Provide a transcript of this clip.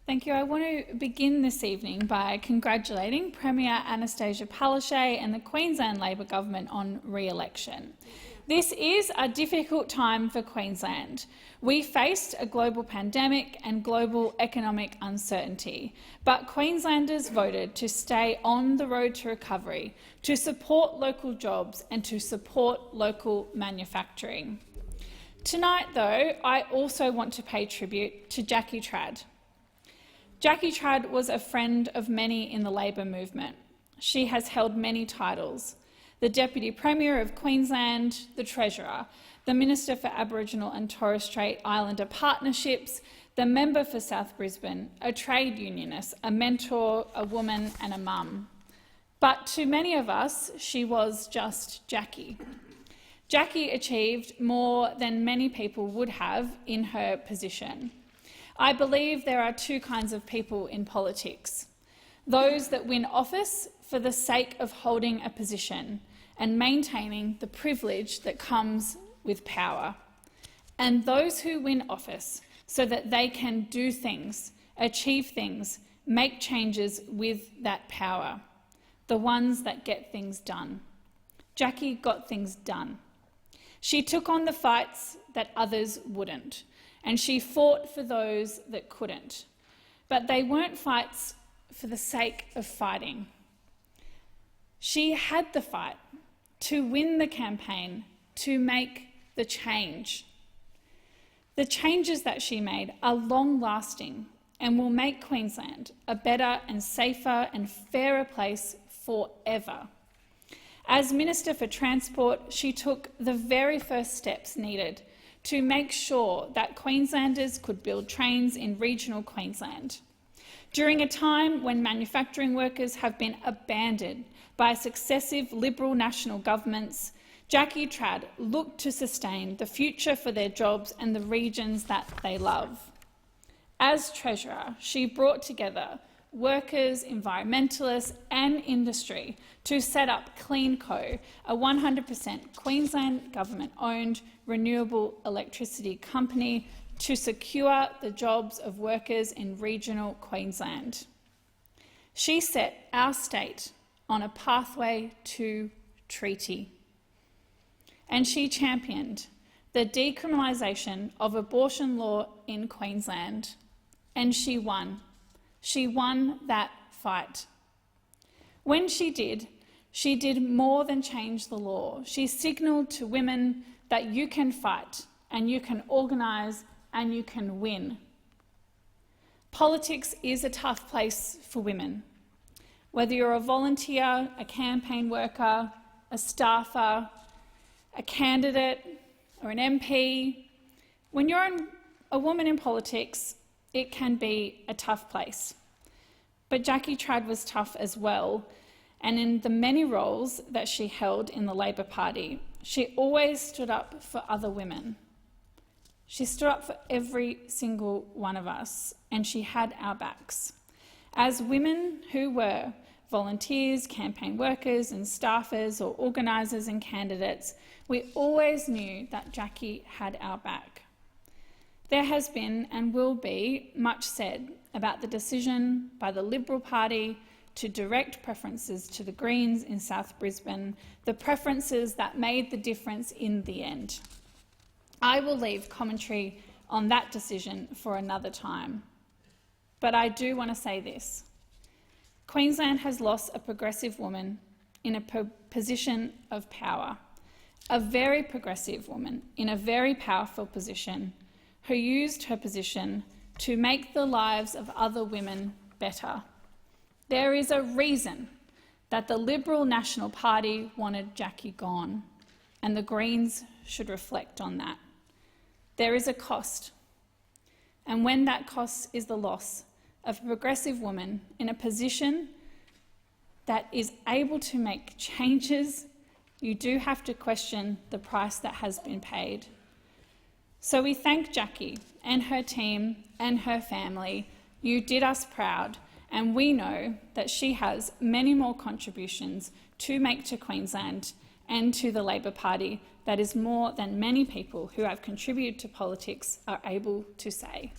Thank you. I want to begin this evening by congratulating Premier Anastasia Palaszczuk and the Queensland Labor Government on re-election. This is a difficult time for Queensland. We faced a global pandemic and global economic uncertainty, but Queenslanders voted to stay on the road to recovery, to support local jobs and to support local manufacturing. Tonight, though, I also want to pay tribute to Jackie Trad. Jackie Trad was a friend of many in the Labor movement. She has held many titles: the Deputy Premier of Queensland, the Treasurer, the Minister for Aboriginal and Torres Strait Islander Partnerships, the Member for South Brisbane, a trade unionist, a mentor, a woman and a mum. But to many of us, she was just Jackie. Jackie achieved more than many people would have in her position. I believe there are two kinds of people in politics: those that win office for the sake of holding a position and maintaining the privilege that comes with power, and those who win office so that they can do things, achieve things, make changes with that power, the ones that get things done. Jackie got things done. She took on the fights that others wouldn't, and she fought for those that couldn't. But they weren't fights for the sake of fighting. She had the fight to win the campaign, to make the change. The changes that she made are long-lasting and will make Queensland a better and safer and fairer place forever. As Minister for Transport, she took the very first steps needed to make sure that Queenslanders could build trains in regional Queensland. During a time when manufacturing workers have been abandoned by successive Liberal national governments, Jackie Trad looked to sustain the future for their jobs and the regions that they love. As Treasurer, she brought together workers, environmentalists and industry to set up CleanCo, a 100% Queensland government-owned renewable electricity company to secure the jobs of workers in regional Queensland. She set our state on a pathway to treaty, and she championed the decriminalisation of abortion law in Queensland, and she won. She won that fight. When she did more than change the law. She signalled to women that you can fight and you can organise and you can win. Politics is a tough place for women. Whether you're a volunteer, a campaign worker, a staffer, a candidate or an MP, when you're a woman in politics, it can be a tough place. But Jackie Trad was tough as well, and in the many roles that she held in the Labor Party, she always stood up for other women. She stood up for every single one of us, and she had our backs. As women who were volunteers, campaign workers and staffers or organisers and candidates, we always knew that Jackie had our back. There has been and will be much said about the decision by the Liberal Party to direct preferences to the Greens in South Brisbane, the preferences that made the difference in the end. I will leave commentary on that decision for another time. But I do want to say this. Queensland has lost a progressive woman in a position of power, a very progressive woman in a very powerful position, who used her position to make the lives of other women better. There is a reason that the Liberal National Party wanted Jackie gone, and the Greens should reflect on that. There is a cost, and when that cost is the loss of a progressive woman in a position that is able to make changes, you do have to question the price that has been paid. So we thank Jackie and her team and her family. You did us proud, and we know that she has many more contributions to make to Queensland and to the Labor Party that is more than many people who have contributed to politics are able to say.